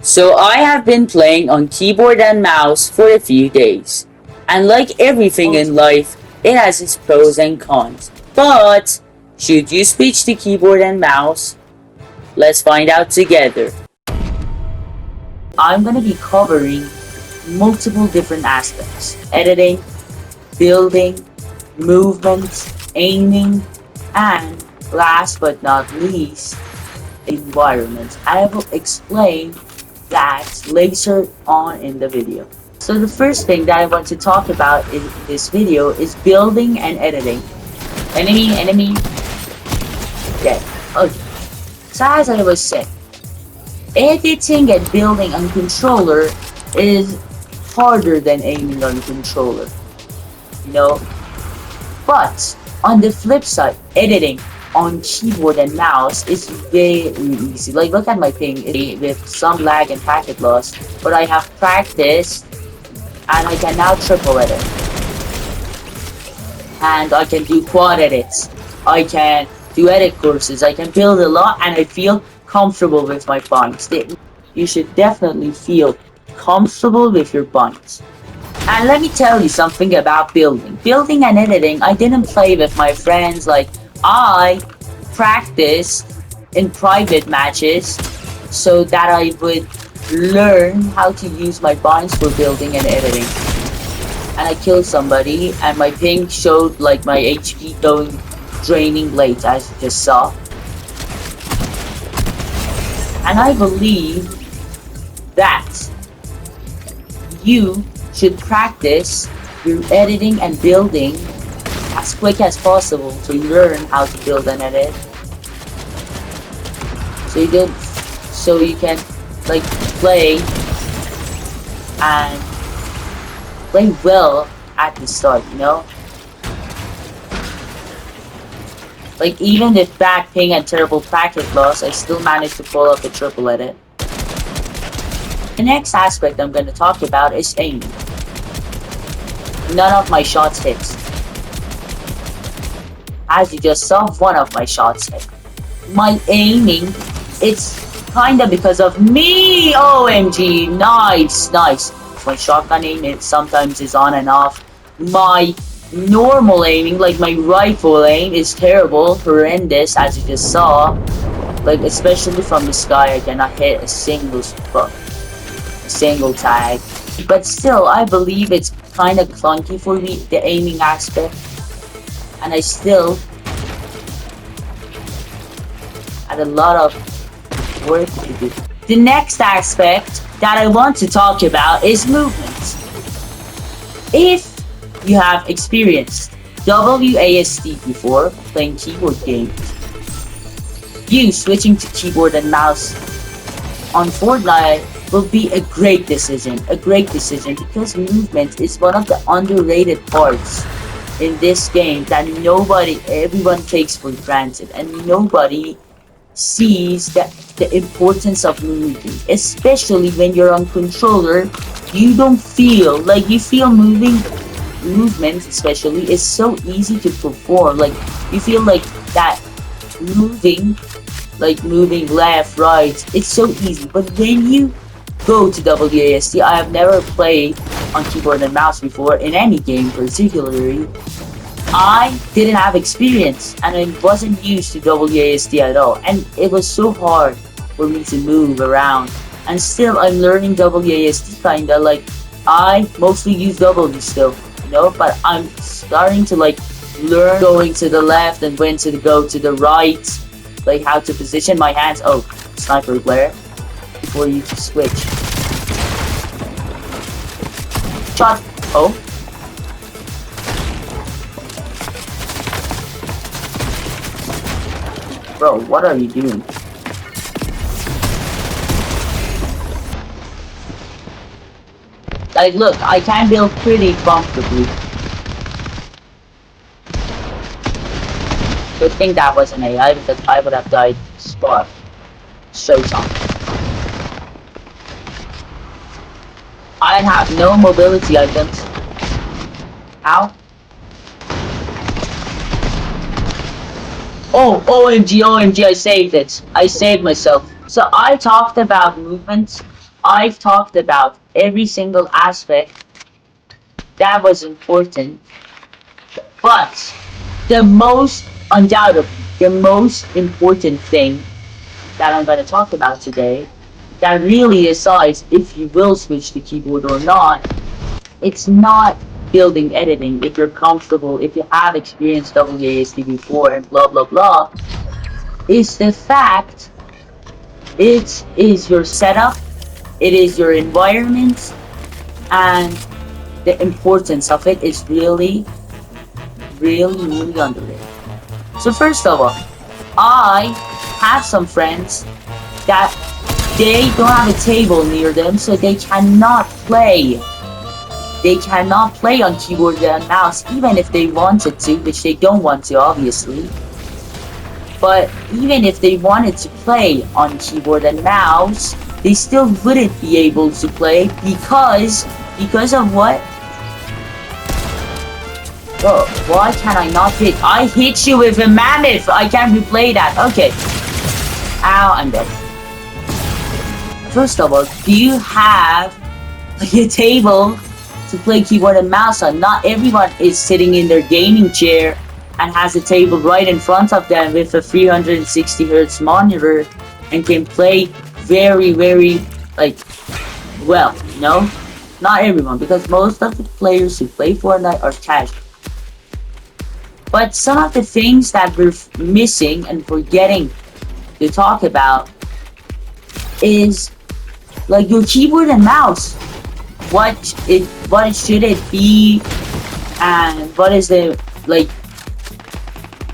So I have been playing on keyboard and mouse for a few days. And like everything in life, it has its pros and cons. But should you switch to keyboard and mouse? Let's find out together. I'm gonna be covering multiple different aspects: editing, building, movement, aiming, and last but not least, environment. I will explain that later on in the video. So the first thing that I want to talk about in this video is building and editing. Enemy. Dead. Okay. So as I was saying, editing and building on controller is harder than aiming on controller. You know? But on the flip side, editing on keyboard and mouse is very easy. Like, look at my ping with some lag and packet loss, but I have practiced and I can now triple edit. And I can do quad edits. I can do edit courses. I can build a lot and I feel comfortable with my binds. You should definitely feel comfortable with your binds. And let me tell you something about building. Building and editing, I didn't play with my friends. Like, I practiced in private matches so that I would learn how to use my binds for building and editing. And I killed somebody and my ping showed like my HP going draining late, as you just saw. And I believe that you should practice your editing and building as quick as possible to learn how to build and edit. So you can like play and play well at the start, you know? Like, even with bad ping and terrible packet loss, I still managed to pull up a triple edit. The next aspect I'm going to talk about is aiming. None of my shots hit. As you just saw, one of my shots hit. My aiming, it's kinda because of me! OMG! Nice! My shotgun aim sometimes is on and off. My normal aiming, like my rifle aim, is terrible, horrendous, as you just saw. Like, especially from the sky, I cannot hit a single tag. But still, I believe it's kinda clunky for me, the aiming aspect. And I still had a lot of work to do. The next aspect that I want to talk about is movement. If you have experienced WASD before playing keyboard games, you switching to keyboard and mouse on Fortnite will be a great decision because movement is one of the underrated parts in this game that everyone takes for granted, and nobody sees the importance of moving, especially when you're on controller. You don't feel like you feel movement especially is so easy to perform. Like, you feel like that moving left, right, it's so easy. But when you go to WASD, I have never played on keyboard and mouse before in any game particularly. I didn't have experience and I wasn't used to WASD at all, and it was so hard for me to move around. And still, I'm learning WASD kinda. Like, I mostly use W still, you know, but I'm starting to like learn going to the left and when to go to the right, like how to position my hands. Oh, sniper glare before you to switch. Shot. Oh. Bro, what are you doing? Like, look, I can build pretty comfortably. Good thing that was an AI because I would have died spot. Showtime. I have no mobility items. How? Oh, OMG, I saved it. I saved myself. So I talked about movement I've talked about every single aspect that was important, but the most, undoubtedly, the most important thing that I'm going to talk about today, that really decides if you will switch to keyboard or not, it's not building editing. If you're comfortable, if you have experienced WASD before and blah blah blah, it's the fact it is your setup, it is your environment, and the importance of it is really, really underrated. So first of all, I have some friends that they don't have a table near them, so they cannot play. They cannot play on keyboard and mouse, even if they wanted to, which they don't want to, obviously. But even if they wanted to play on keyboard and mouse, they still wouldn't be able to play because of what? Oh, why can I not hit? I hit you with a mammoth! I can't replay that. Okay. Ow, I'm dead. First of all, do you have a table to play keyboard and mouse on? Not everyone is sitting in their gaming chair and has a table right in front of them with a 360 hertz monitor and can play very, very, like, well, you know? Not everyone, because most of the players who play Fortnite are casual. But some of the things that we're missing and forgetting to talk about is like your keyboard and mouse. What should it be, and what is the like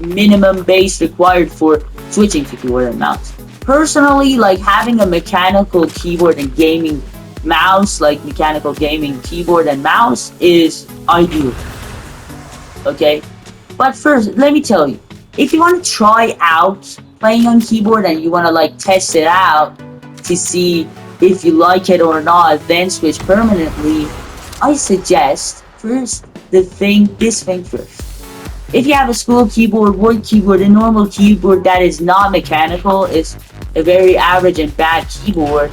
minimum base required for switching to keyboard and mouse? Personally, like having a mechanical keyboard and gaming mouse, like mechanical gaming keyboard and mouse, is ideal. Okay? But first, let me tell you, if you want to try out playing on keyboard and you want to like test it out to see if you like it or not, then switch permanently, I suggest first this thing first. If you have a school keyboard, work keyboard, a normal keyboard that is not mechanical, is a very average and bad keyboard,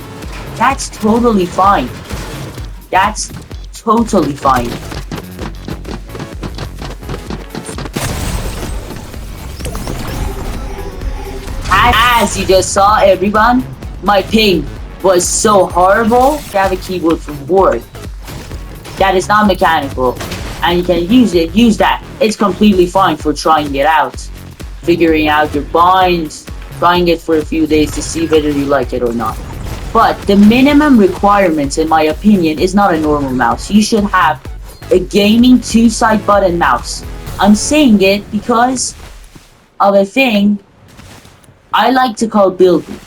that's totally fine. That's totally fine. As you just saw, everyone, my ping was so horrible to have a keyboard from work that is not mechanical, and you can use that. It's completely fine for trying it out, figuring out your binds, trying it for a few days to see whether you like it or not. But the minimum requirements, in my opinion, is not a normal mouse. You should have a gaming two-side button mouse. I'm saying it because of a thing I like to call building.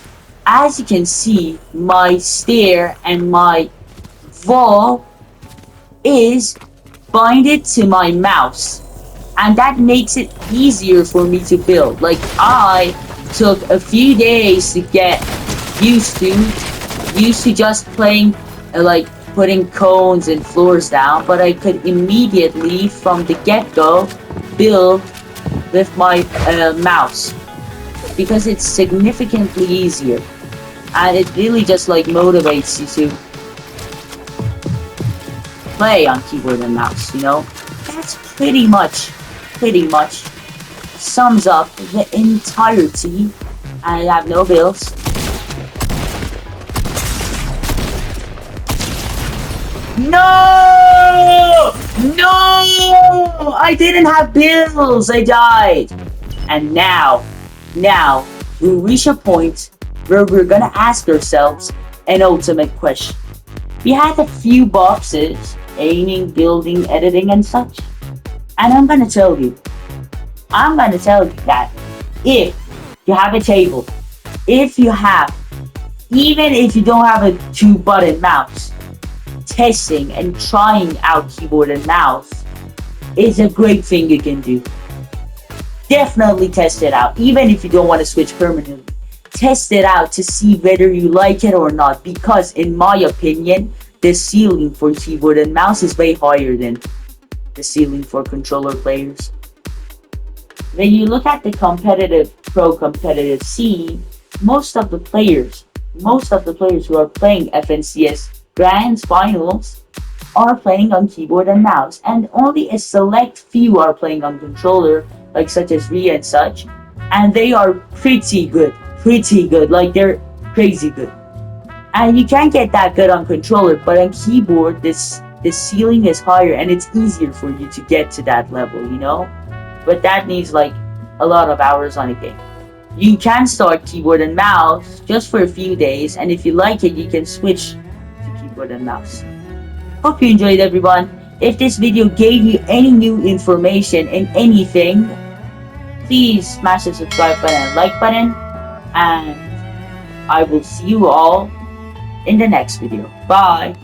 As you can see, my stair and my wall is binded to my mouse, and that makes it easier for me to build. Like, I took a few days to get used to just playing, like putting cones and floors down, but I could immediately from the get-go build with my mouse, because it's significantly easier, and it really just like motivates you to play on keyboard and mouse, you know? That's pretty much sums up the entirety. I have no bills. No! No! I didn't have bills! I died! And now we reach a point where we're gonna ask ourselves an ultimate question. We had a few boxes, aiming, building, editing, and such. And I'm gonna tell you that if you have a table, even if you don't have a 2-button mouse, testing and trying out keyboard and mouse is a great thing you can do. Definitely test it out, even if you don't want to switch permanently. Test it out to see whether you like it or not, because in my opinion, the ceiling for keyboard and mouse is way higher than the ceiling for controller players. When you look at the pro competitive scene, most of the players most of the players who are playing FNCS Grands Finals are playing on keyboard and mouse, and only a select few are playing on controller, like such as Ria and such, and they are pretty good, like they're crazy good. And you can't get that good on controller, but on keyboard, this ceiling is higher, and it's easier for you to get to that level, you know. But that needs like a lot of hours on a game. You can start keyboard and mouse just for a few days, and if you like it, you can switch to keyboard and mouse. Hope you enjoyed, everyone. If this video gave you any new information in anything, please smash the subscribe button and like button, and I will see you all in the next video. Bye!